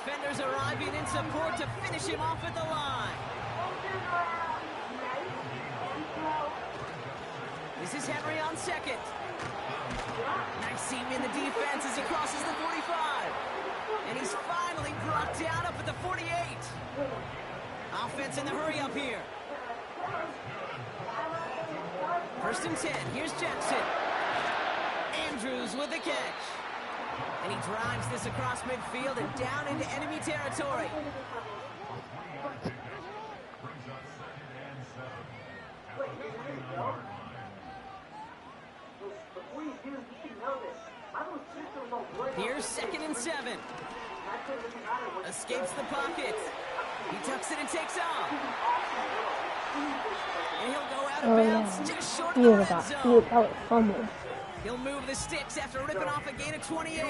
defenders arriving in support to finish him off at the line. This is Henry on second. Nice seam in the defense as he crosses the 45. And he's finally brought down up at the 48. Offense in the hurry up here. First and 10. Here's Jackson. Andrews with the catch. And he drives this across midfield and down into enemy territory. Here's second and 7. Escapes the pocket. He tucks it and takes off. And he'll go out of bounds just short of the red zone. He'll move the sticks after ripping off a gain of 28.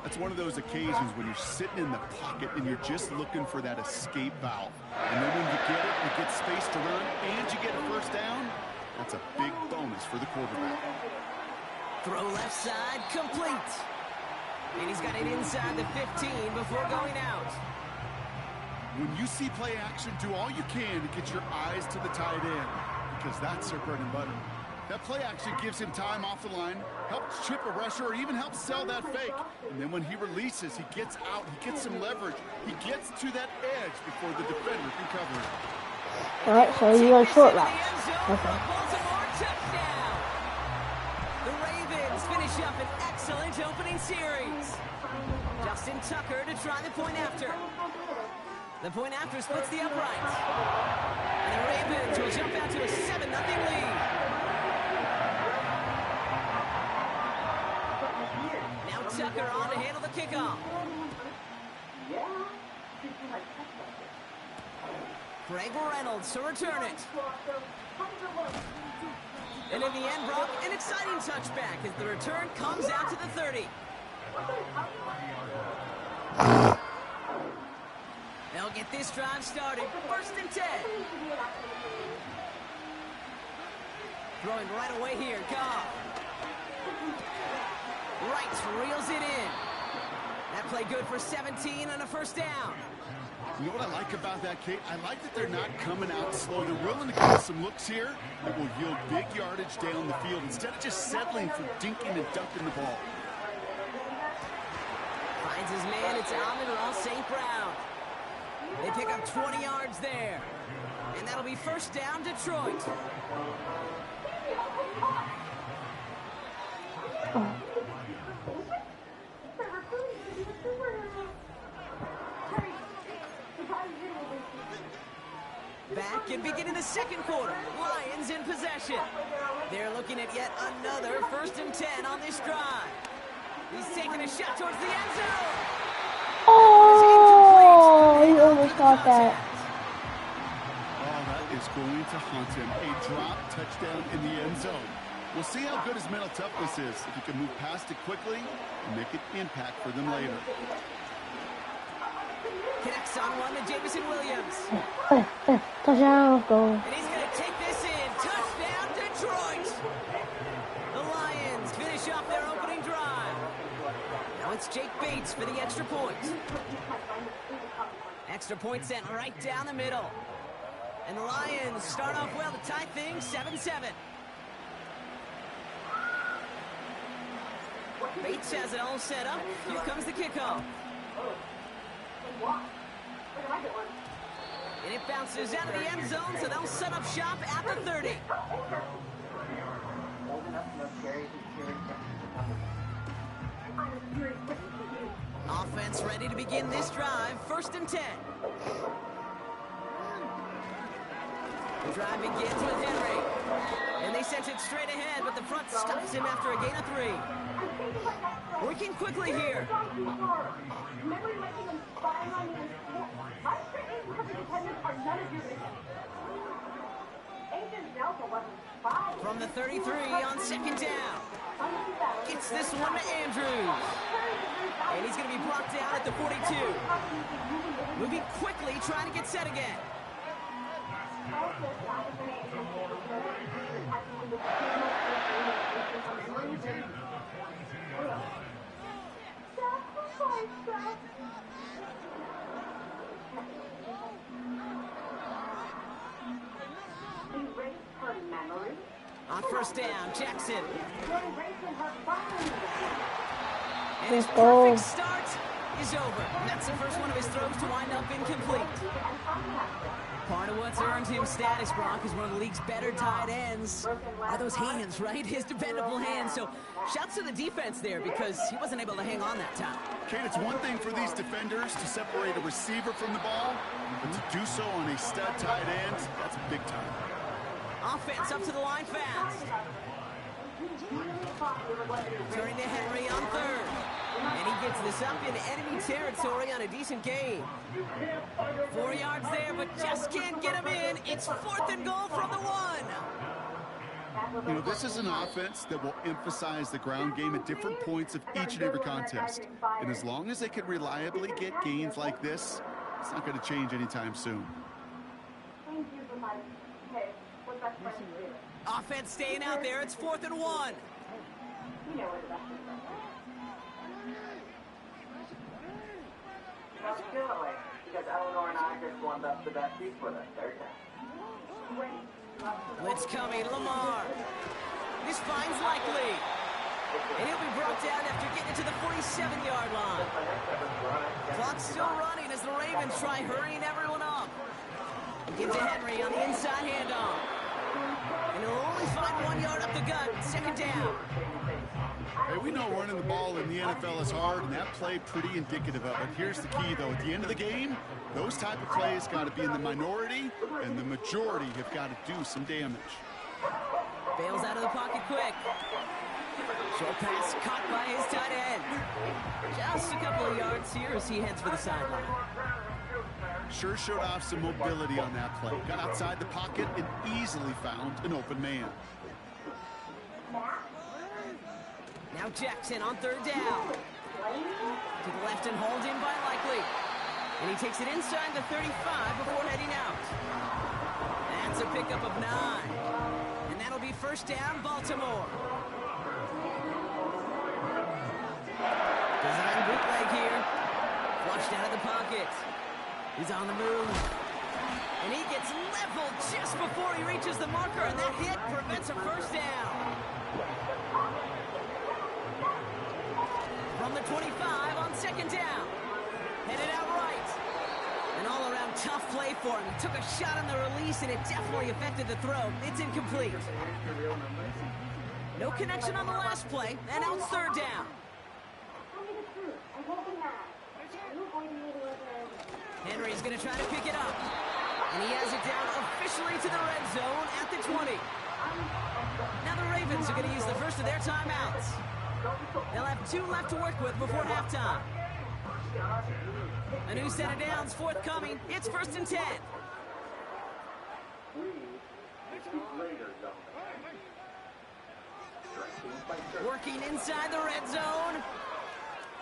That's one of those occasions when you're sitting in the pocket and you're just looking for that escape valve. And then when you get it, you get space to run, and you get a first down, that's a big bonus for the quarterback. Throw left side, complete. And he's got it inside the 15 before going out. When you see play action, do all you can to get your eyes to the tight end, because that's their bread and butter. That play action gives him time off the line, helps chip a rusher, or even helps sell that fake. And then when he releases, he gets out, he gets some leverage. He gets to that edge before the defender can cover it. All right, so you want short route. Okay. The Ravens finish up an excellent opening series. Justin Tucker to try the point after. The point after splits the uprights. And the Ravens will jump out to a 7-0 lead. Now Tucker on to handle the kickoff. Greg Reynolds to return it. And in the end, Brock, an exciting touchback as the return comes out to the 30. They'll get this drive started. First and 10. Throwing right away here. Goff. Wright reels it in. That play good for 17 on a first down. You know what I like about that, Kate? I like that they're not coming out slow. They're willing to give some looks here that will yield big yardage down the field instead of just settling for dinking and dunking the ball. Finds his man. It's Amon-Ra St. Brown. They pick up 20 yards there. And that'll be first down, Detroit. Back and beginning the second quarter. Lions in possession. They're looking at yet another first and 10 on this drive. He's taking a shot towards the end zone. Oh, he almost got that. Oh, that is going to haunt him. A drop touchdown in the end zone. We'll see how good his mental toughness is. If he can move past it quickly and make an impact for them later. Connects on one to Jameson Williams. Touchdown, go. And he's going to take this in. Touchdown, Detroit. The Lions finish off their opening drive. Now it's Jake Bates for the extra point. Extra point sent right down the middle. And the Lions start off well to tie things 7-7. Bates has it all set up. Here comes the kickoff. And it bounces out of the end zone, so they'll set up shop at the 30. Offense ready to begin this drive. First and 10. The drive begins with Henry. And they sent it straight ahead, but the front stops him after a gain of 3. Working quickly here. From the 33 on second down. Gets this one to Andrews. And he's going to be brought down at the 42. Moving quickly, trying to get set again. On first down, Jackson. And his Let's go. perfect start is over. That's the first one of his throws to wind up incomplete. Part of what's earned him status, Brock, is one of the league's better tight ends. Are those hands, right? His dependable hands. So shouts to the defense there because he wasn't able to hang on that time. Kate, it's one thing for these defenders to separate a receiver from the ball, but to do so on a stud tight end, that's big time. Offense up to the line fast. Turning to Henry on third. And he gets this up in enemy territory on a decent gain. 4 yards there, but just can't get him in. It's 4th and goal from the 1. You know, this is an offense that will emphasize the ground game at different points of each and every contest. And as long as they can reliably get gains like this, it's not going to change anytime soon. Offense staying out there. It's 4th and 1. Because Eleanor and I just warmed up the best seats with us. Third down. Blitz coming, Lamar. This finds Likely. And he'll be brought down after getting to the 47-yard line. Clock's still running as the Ravens try hurrying everyone up. Give to Henry on the inside handoff. And he'll only find 1 yard up the gut. 2nd down. Hey, we know running the ball in the NFL is hard, and that play pretty indicative of it. Here's the key, though. At the end of the game, those type of plays got to be in the minority, and the majority have got to do some damage. Bails out of the pocket quick. Short pass caught by his tight end. Just a couple of yards here as he heads for the sideline. Sure showed off some mobility on that play. Got outside the pocket and easily found an open man. Now Jackson on 3rd down. To the left and hauled in by Likely. And he takes it inside the 35 before heading out. That's a pickup of 9. And that'll be 1st down, Baltimore. Design bootleg here. Flushed out of the pocket. He's on the move. And he gets leveled just before he reaches the marker, and that hit prevents a 1st down. From the 25 on 2nd down. Headed out right. An all-around tough play for him. He took a shot on the release, and it definitely affected the throw. It's incomplete. No connection on the last play, and now it's 3rd down. Henry's going to try to pick it up. And he has it down officially to the red zone at the 20. Now the Ravens are going to use the first of their timeouts. They'll have 2 left to work with before halftime. A new set of downs forthcoming. It's 1st and 10. Working inside the red zone.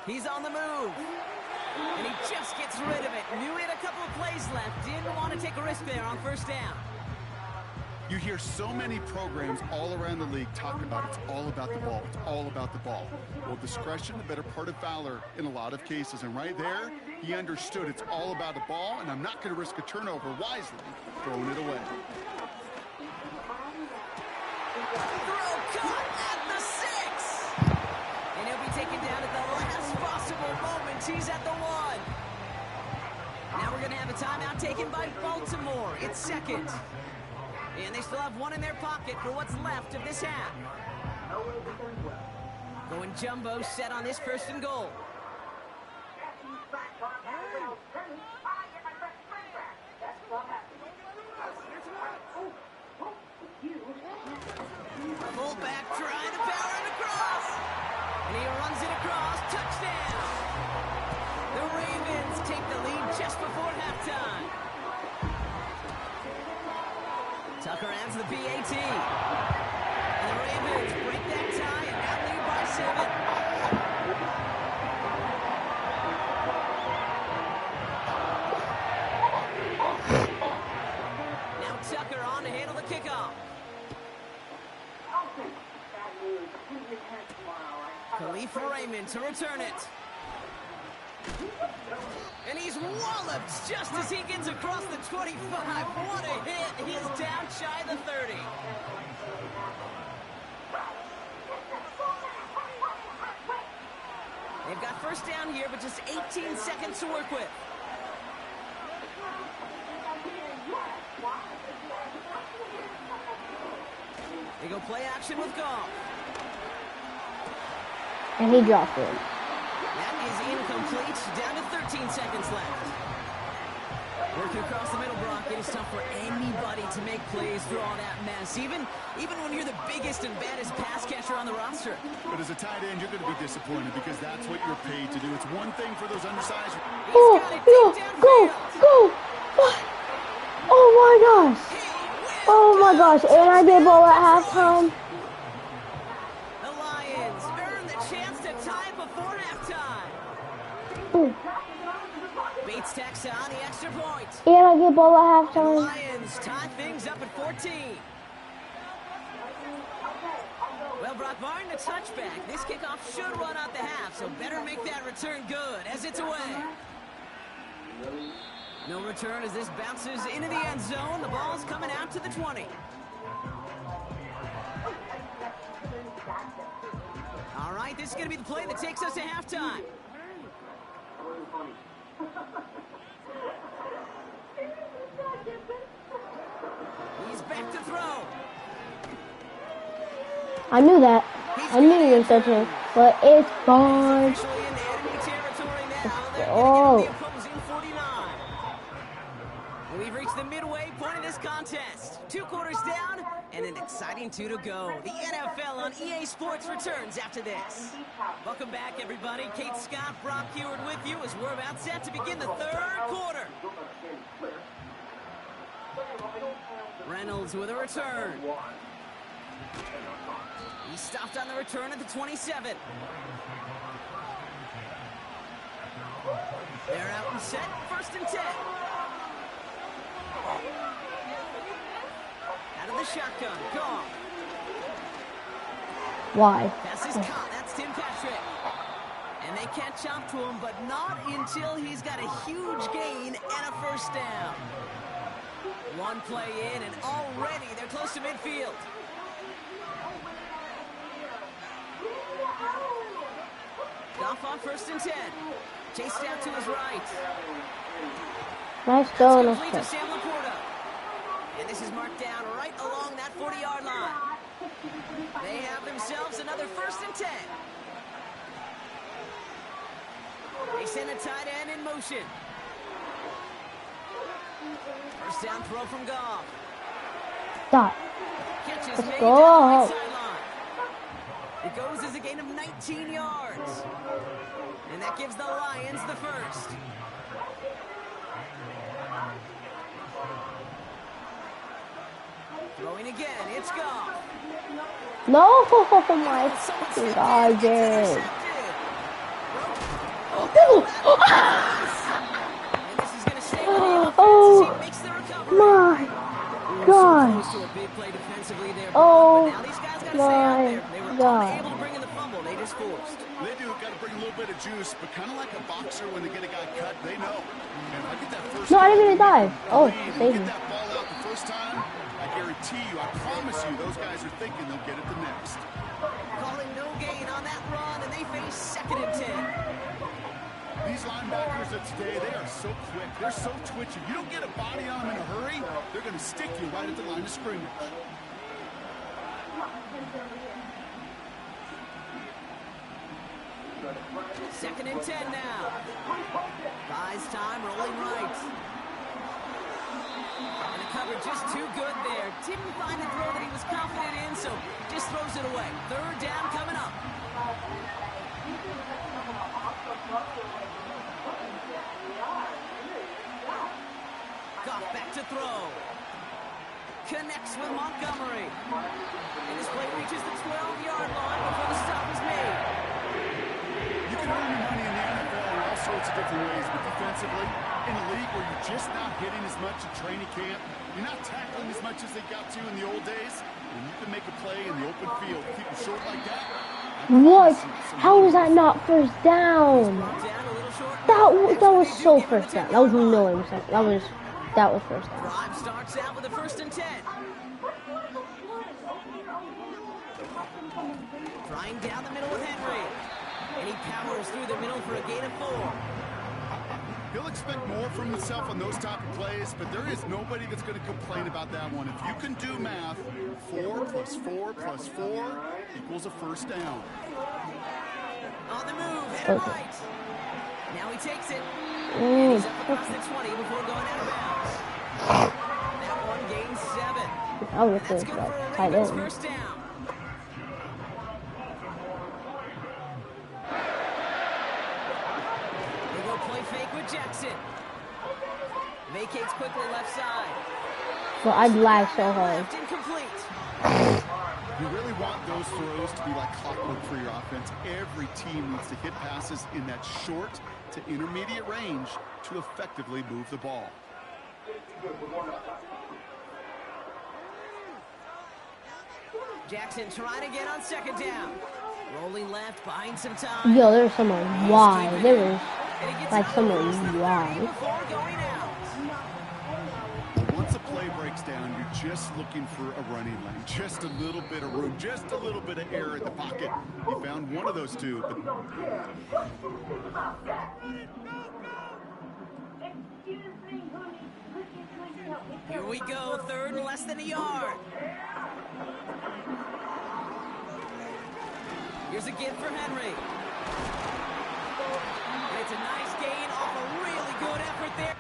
He's on the move. And he just gets rid of it. Knew he had a couple of plays left. Didn't want to take a risk there on 1st down. You hear so many programs all around the league talk about it's all about the ball. It's all about the ball. Well, discretion, the better part of valor in a lot of cases. And right there, he understood it's all about the ball, and I'm not going to risk a turnover wisely, throwing it away. Throw caught at the 6. And he'll be taken down at the last possible moment. He's at the 1. Now we're going to have a timeout taken by Baltimore. It's 2nd. And they still have 1 in their pocket for what's left of this half. Going jumbo set on this 1st and goal. Fullback trying to power it across. And he runs it across. Touchdown. The Ravens take the lead just before halftime. Tucker adds the PAT. And the Ravens break that tie and now lead by 7. Now Tucker on to handle the kickoff. Khalifa Raymond to return it. And he's walloped just as he gets across the 25. What a hit. He is down shy of the 30. They've got first down here, but just 18 seconds to work with. They go play action with Goff. And he dropped it. That is incomplete. Down to 13 seconds left. Working across the middle, Brock. It is tough for anybody to make plays through all that mess, even when you're the biggest and baddest pass catcher on the roster. But as a tight end, you're going to be disappointed because that's what you're paid to do. It's one thing for those undersized. Go! Oh my gosh! Oh my gosh! And I did ball at halftime. The Lions earn the chance to tie before halftime. Ooh. Bates tacks on the extra point. And I get ball at The halftime. Lions tie things up at 14. Well, Brock, barring the touchback, this kickoff should run out the half, so better make that return good as it's away. No return as this bounces into the end zone. The ball's coming out to the 20. All right, this is going to be the play that takes us to halftime. He's back to throw. I knew that. I knew he was touching, but it's fine. Officially in enemy territory now. They're Oh. going to get the opposing 49. We've reached the midway point of this contest. 2 quarters down and an exciting 2 to go. The NFL on EA Sports returns after this. Welcome back, everybody. Kate Scott, Brock Heward with you as we're about set to begin the 3rd quarter. Reynolds with a return. He stopped on the return at the 27. They're out and set. 1st and 10. Out of the shotgun. Gone. Why? Pass is caught. That's Tim Patrick. And they can't chop to him, but not until he's got a huge gain and a 1st down. One play in, and already they're close to midfield. Goff on 1st and 10. Chased out to his right. Nice throw. That's complete to Sam Laporta. And this is marked down right along that 40-yard line. They have themselves another 1st and 10. They send a tight end in motion. 1st down throw from Goff. Stop. Catches Let's made go. down the right sideline. It goes as a gain of 19 yards. And that gives the Lions the 1st. Throwing again, it's Goff. No, my God, Jared. And this is going to stay with the offense Oh, as he makes the recovery. my So gosh. close to a big play defensively there, Oh, but now these guys got to stay out my there. They were God. unable to bring in the fumble. They just forced. They do got to bring a little bit of juice, but kind of like a boxer when they get a guy cut, they know. And if I get that first No, I didn't mean to dive. Oh, lead and save get me. that ball out the first time, I guarantee you, I promise you, those guys are thinking they'll get it the next. Calling no gain on that run, and they face 2nd and 10. These linebackers of today, they are so quick. They're so twitchy. You don't get a body on them in a hurry, they're going to stick you right at the line of scrimmage. 2nd and 10 now. Buys time, rolling right. And the cover just too good there. Didn't find the throw that he was confident in, so just throws it away. 3rd down coming up. Goff back to throw. Connects with Montgomery. And his play reaches the 12-yard line before the stop is made. You can earn your money in the NFL in all sorts of different ways, but defensively, in a league where you're just not hitting as much at training camp, you're not tackling as much as they got to in the old days, and you can make a play in the open field. Keep it short like that. What? How was that not 1st down? Down a little short. That was so 1st down. That was a million percent. That was 1st down. Drive starts out with a 1st and 10. Trying down the middle with Henry. And he powers through the middle for a gain of 4. He'll expect more from himself on those type of plays, but there is nobody that's going to complain about that one. If you can do math, 4 plus 4 plus 4 equals a first down. On the move, headed right. Now he takes it. And he's up across the 20 before going out of bounds. That one gains 7. I'll And get that's this good for a tight Ravens end. first down. They go play fake with Jackson. Vacates quickly left side. So I'd lag so hard. Left, incomplete. You really want those throws to be like clockwork for your offense. Every team needs to hit passes in that short to intermediate range to effectively move the ball. Jackson trying to get on second down. Rolling left, buying some time. Yo, there's someone wide. There was And he gets like out someone across the 30 wide. before going out. Once a play breaks down, you're just looking for a running lane. Just a little bit of room, just a little bit of air in the pocket. He found one of those two, but Here we go, third and less than a yard. Here's a give for Henry. And it's a nice gain off a really good effort there.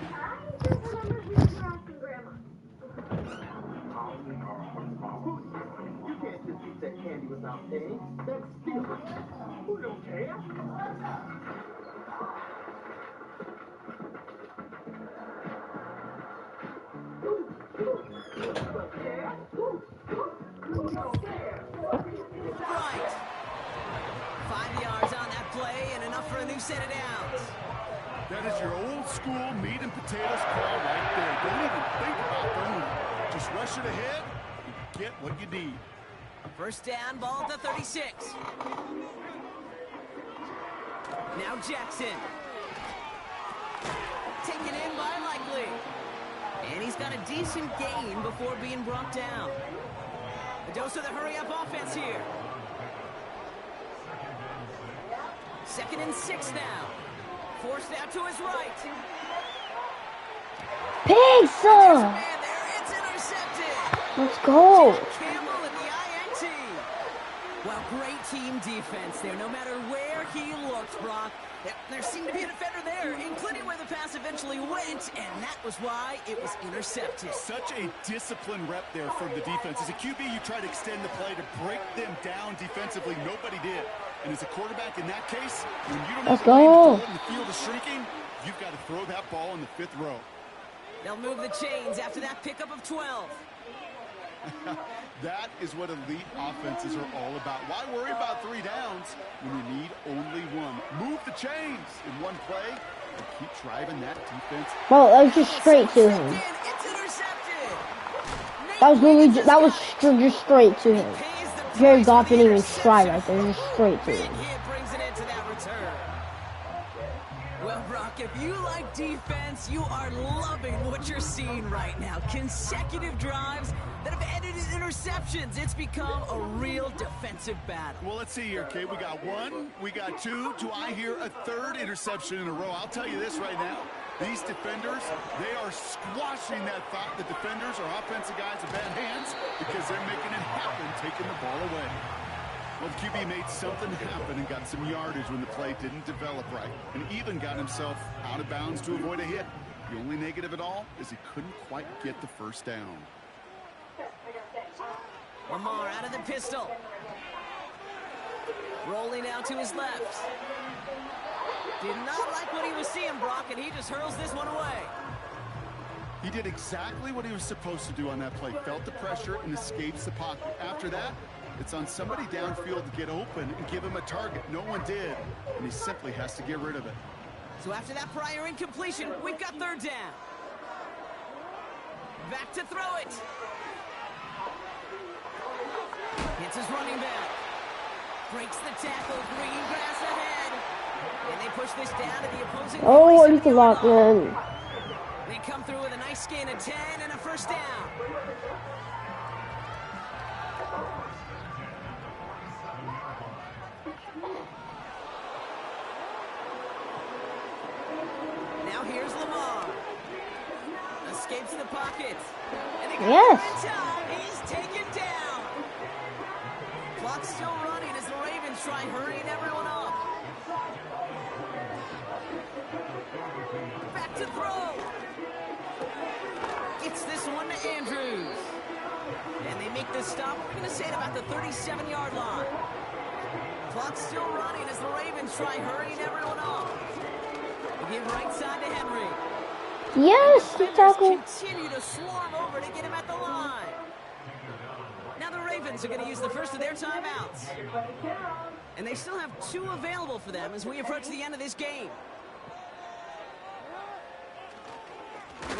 You can't just eat that candy without paying. That's stealing. Who don't care? Right. 5 yards on that play and enough for a new set of downs. that is your old school meat and potatoes call right there. Don't even think about throwing it. Just rush it ahead and get what you need. First down, ball at the 36. Now Jackson. Taken in by Likely. And he's got a decent gain before being brought down. A dose of the hurry-up offense here. 2nd and 6 now. Forced out to his right. There's a Pizza! man there. It's intercepted. Let's go. Campbell in the INT. Well, great team defense there. No matter where he looked, Brock, there seemed to be a defender there, including where the pass eventually went, and that was why it was intercepted. Such a disciplined rep there from the defense. As a QB, you try to extend the play to break them down defensively. Nobody did. And as a quarterback in that case, when you don't Let's have the lane to go. throw it and the field is shrinking, you've got to throw that ball in the 5th row. They'll move the chains after that pickup of 12. That is what elite offenses are all about. Why worry about 3 downs when you need only 1? Move the chains in one play and keep driving that defense. Bro, that was just straight to him. It's intercepted. That was literally just straight to him. Pays the Jared price Goff for the didn't even try right interception. there, just straight to Big him. hit brings it into that return. Well, Brock, if you like defense, you are loving what you're seeing right now. Consecutive drives that have ended in interceptions. It's become a real defensive battle. Well, let's see here, Kate. We got 1, we got 2. Do I hear a 3rd interception in a row? I'll tell you this right now. These defenders, they are squashing that thought that defenders or offensive guys are bad hands because they're making it happen, taking the ball away. Well, the QB made something happen and got some yardage when the play didn't develop right, and even got himself out of bounds to avoid a hit. The only negative at all is he couldn't quite get the first down. Lamar out of the pistol. Rolling out to his left. Did not like what he was seeing, Brock, and he just hurls this one away. He did exactly what he was supposed to do on that play. Felt the pressure and escapes the pocket. After that, it's on somebody downfield to get open and give him a target. No one did, and he simply has to get rid of it. So after that prior incompletion, we've got 3rd down. Back to throw it. Hits his running back. Breaks the tackle. Green grass ahead. And they push this down to the opposing. Oh, what is the lock, man? They come through with a nice gain of 10 and a first down. Now here's Lamar. Escapes the pocket. And he got Yes. there in time. He's taken down. Clock's still running as the Ravens try hurrying everyone up. Back to throw. Gets this one to Andrews. And they make the stop. We're going to say at about the 37-yard line. Clock's still running as the Ravens try hurrying everyone up. They give right side to Henry. Yes, the tackle. Continue to swarm over to get him at the line. Now the Ravens are going to use the first of their timeouts. And they still have 2 available for them as we approach the end of this game.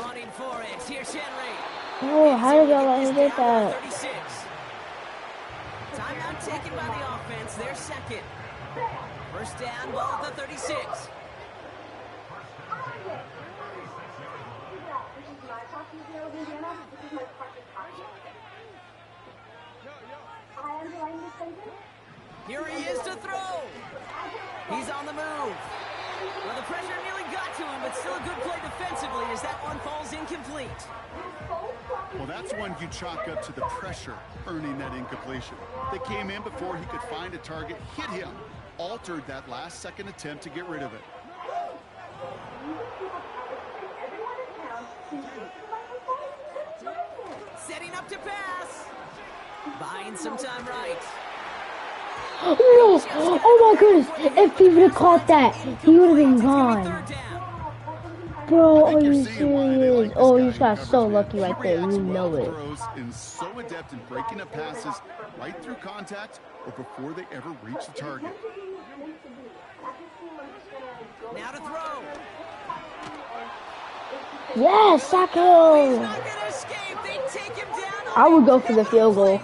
Running for it. Here's Henry. Oh, how did y'all let me get that? 36. Timeout taken by the offense. Their second. First down, ball at the 36. Here he is to throw. He's on the move. Well, the pressure nearly got to him, but still a good play defensively as that one falls incomplete. Well, that's one you chalk up to the pressure earning that incompletion. They came in before he could find a target, hit him, altered that last-second attempt to get rid of it. Setting up to pass. Buying some time right. Oh my goodness. If he would have caught that, he would have been gone. Bro, are you serious? Oh, you got so lucky right there. You know it. And so adept in breaking up passes right through contact or before they ever reach the target. Now to throw. Yes, sack him. I would go for the field goal.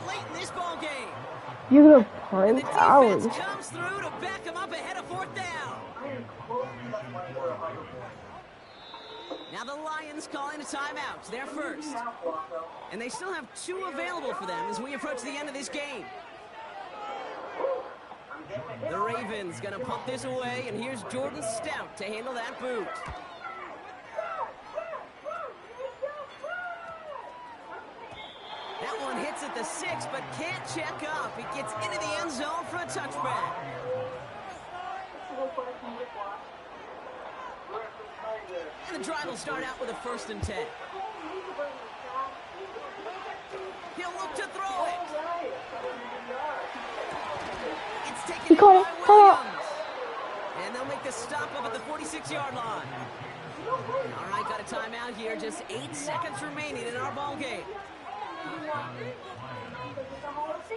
You're gonna punt out. Comes through to back him up ahead of 4th down. Now the Lions calling a timeout. They're first. And they still have 2 available for them as we approach the end of this game. The Ravens gonna pump this away, and here's Jordan Stout to handle that boot. That one hits at the 6, but can't check up. It gets into the end zone for a touchback. And the drive will start out with a 1st and 10. He'll look to throw it. It's taken by Williams. And they'll make the stop up at the 46-yard line. All right, got a timeout here. Just 8 seconds remaining in our ball game.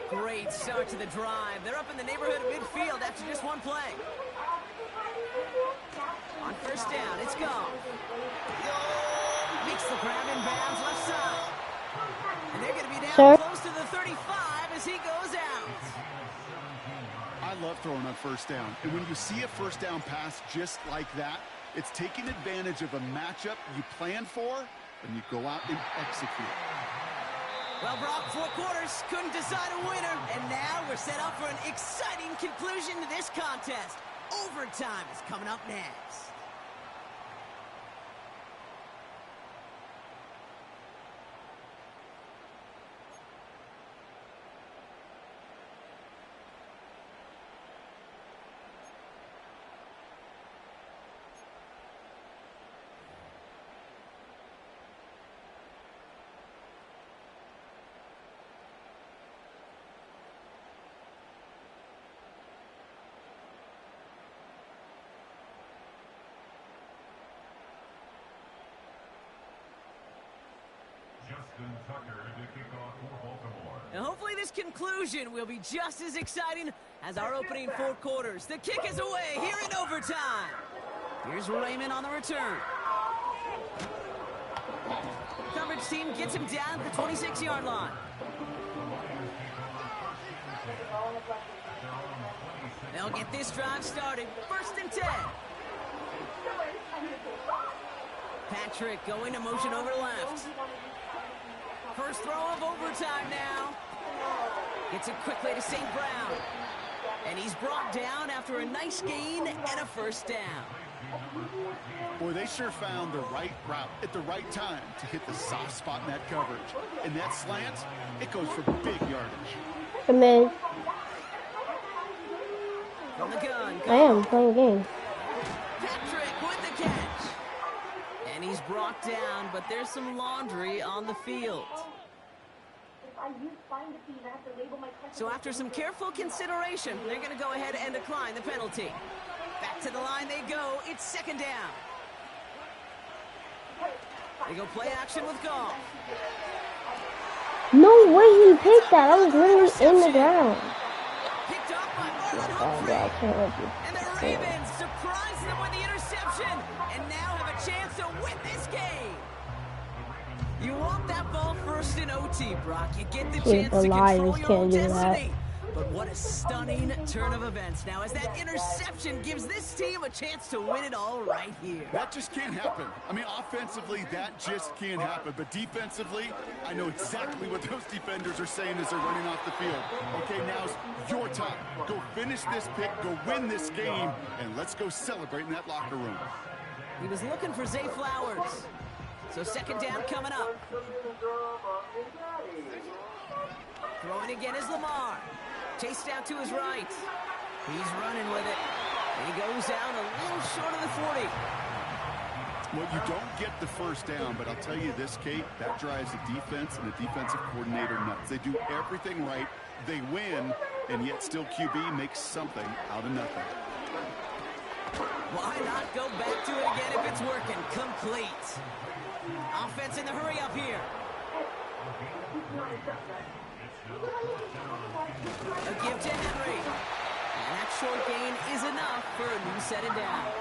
Great start to the drive. They're up in the neighborhood of midfield after just one play. On 1st down, it's gone. Makes the grab in bounds left side. And they're going to be down close to the 35 as he goes out. I love throwing on 1st down. And when you see a 1st down pass just like that, it's taking advantage of a matchup you planned for, and you go out and execute. Well, Brock, 4 quarters, couldn't decide a winner, and now we're set up for an exciting conclusion to this contest. Overtime is coming up next. And hopefully this conclusion will be just as exciting as our opening 4 quarters. The kick is away here in overtime. Here's Raymond on the return. Coverage team gets him down at the 26-yard line. They'll get this drive started. 1st and 10. Patrick going to motion over left. First throw of overtime now. Gets it quickly to St. Brown. And he's brought down after a nice gain and a first down. Boy, they sure found the right route at the right time to hit the soft spot in that coverage. And that slant, it goes for big yardage. Come in. From the gun. I am playing a game. Patrick with the catch. And he's brought down, but there's some laundry on the field. So after some careful consideration, they're going to go ahead and decline the penalty. Back to the line they go. It's second down. They go play action with Goff. No way he picked that. I was literally in the ground. Picked up by Marlon Humphrey. I can't let you. And the Ravens surprise them with the interception and now have a chance to win this game. You want that ball first in OT, Brock. You get the chance to control your own destiny. But what a stunning turn of events now as that interception gives this team a chance to win it all right here. That just can't happen. I mean, offensively, that just can't happen. But defensively, I know exactly what those defenders are saying as they're running off the field. Okay, now's your time. Go finish this pick, go win this game, and let's go celebrate in that locker room. He was looking for Zay Flowers. So second down coming up. Throwing again is Lamar. Chased out to his right. He's running with it. And he goes down a little short of the 40. Well, you don't get the first down, but I'll tell you this, Kate, that drives the defense and the defensive coordinator nuts. They do everything right. They win, and yet still QB makes something out of nothing. Why not go back to it again if it's working? Complete. Offense in the hurry up here. A give to Henry. And that short gain is enough for a new set of downs.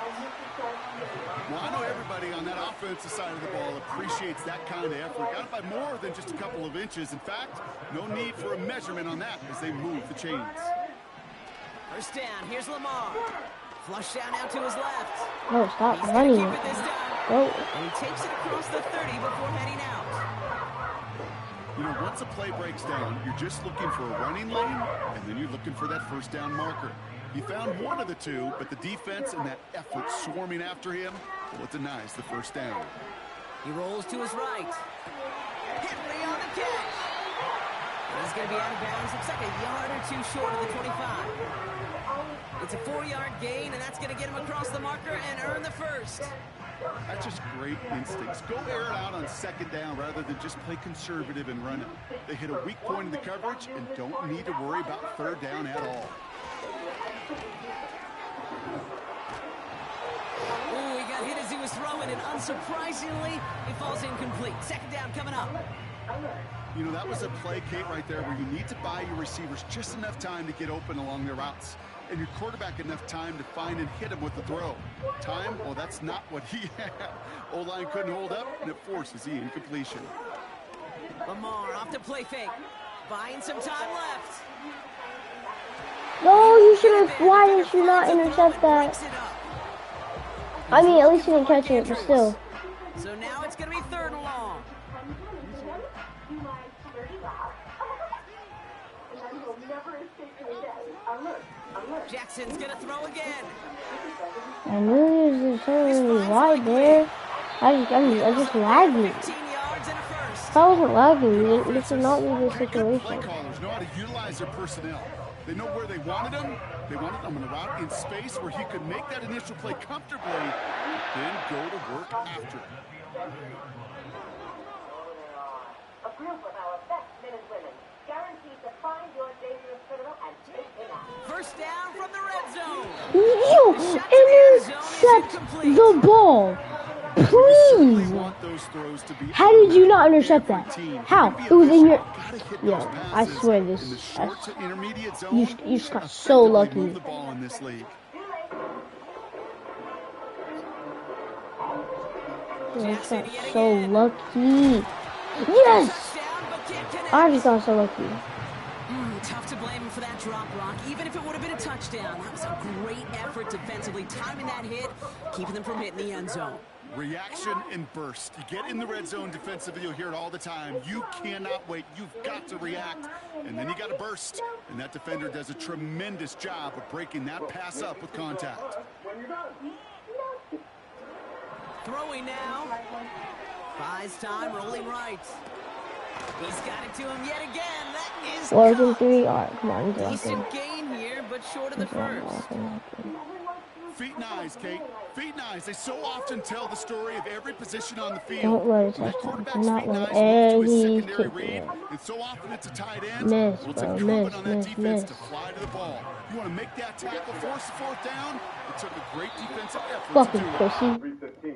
Well, I know everybody on that offensive side of the ball appreciates that kind of effort. Got it by more than just a couple of inches. In fact, no need for a measurement on that as they move the chains. First down. Here's Lamar. Flush down out to his left. No, stop He's running. keep it this time. Oh. And he takes it across the 30 before heading out. You know, once a play breaks down, you're just looking for a running lane, and then you're looking for that first down marker. He found one of the two, but the defense and that effort swarming after him, well, it denies the first down. He rolls to his right. Henry on the catch. And he's going to be out of bounds. Looks like a yard or two short of the 25. It's a 4-yard gain, and that's going to get him across the marker and earn the first. That's just great instincts. Go air it out on second down rather than just play conservative and run it. They hit a weak point in the coverage and don't need to worry about third down at all. Ooh, he got hit as he was throwing, and unsurprisingly, it falls incomplete. Second down coming up. You know, that was a play, Kate, right there where you need to buy your receivers just enough time to get open along their routes. And your quarterback enough time to find and hit him with the throw. Time? Well, that's not what he had. O-line couldn't hold up, and it forces the incompletion. Lamar off to play fake. Buying some time left. No, you should have. Why did you not intercept that? I mean, at least you didn't catch it, but still. So now it's going to be third and long. Jackson's going to throw again. I knew there was something wide there. I just lagging. 15 yards and a first. If I wasn't lagging, this would not be the situation. Play callers know how to utilize their personnel. They know where they wanted him. They wanted him in a route in space where he could make that initial play comfortably, then go to work after it. A group of our best men and women, guaranteed to find your dangerous criminal and take him out. First down from the red zone. You intercept the ball. Please. How did you not intercept that? How? It was in your... Yeah, I swear this... You just got so lucky. You just got so lucky. Yes! I just got so lucky. Tough to blame him for that drop, Rock. Even if it would have been a touchdown, that was a great effort defensively, timing that hit, keeping them from hitting the end zone. Reaction and burst. You get in the red zone defensively, you'll hear it all the time. You cannot wait. You've got to react, and then you got to burst. And that defender does a tremendous job of breaking that pass up with contact. Throwing now. Buys time, rolling right. He's got it to him yet again. That is caught. 3. All right, come on. Decent gain here, but short of the first. Feet and eyes, Kate. Feet and eyes. They so often tell the story of every position on the field. Don't let it When touch that down. quarterback's Not feet and let eyes move to his any secondary kick read, it. and so often it's a tight end. Miss, Well, it's bro, incumbent on that miss, defense miss. to fly to the ball. You want to make that tackle, force the fourth down. It took a great defensive effort Fucking to do it. pussy.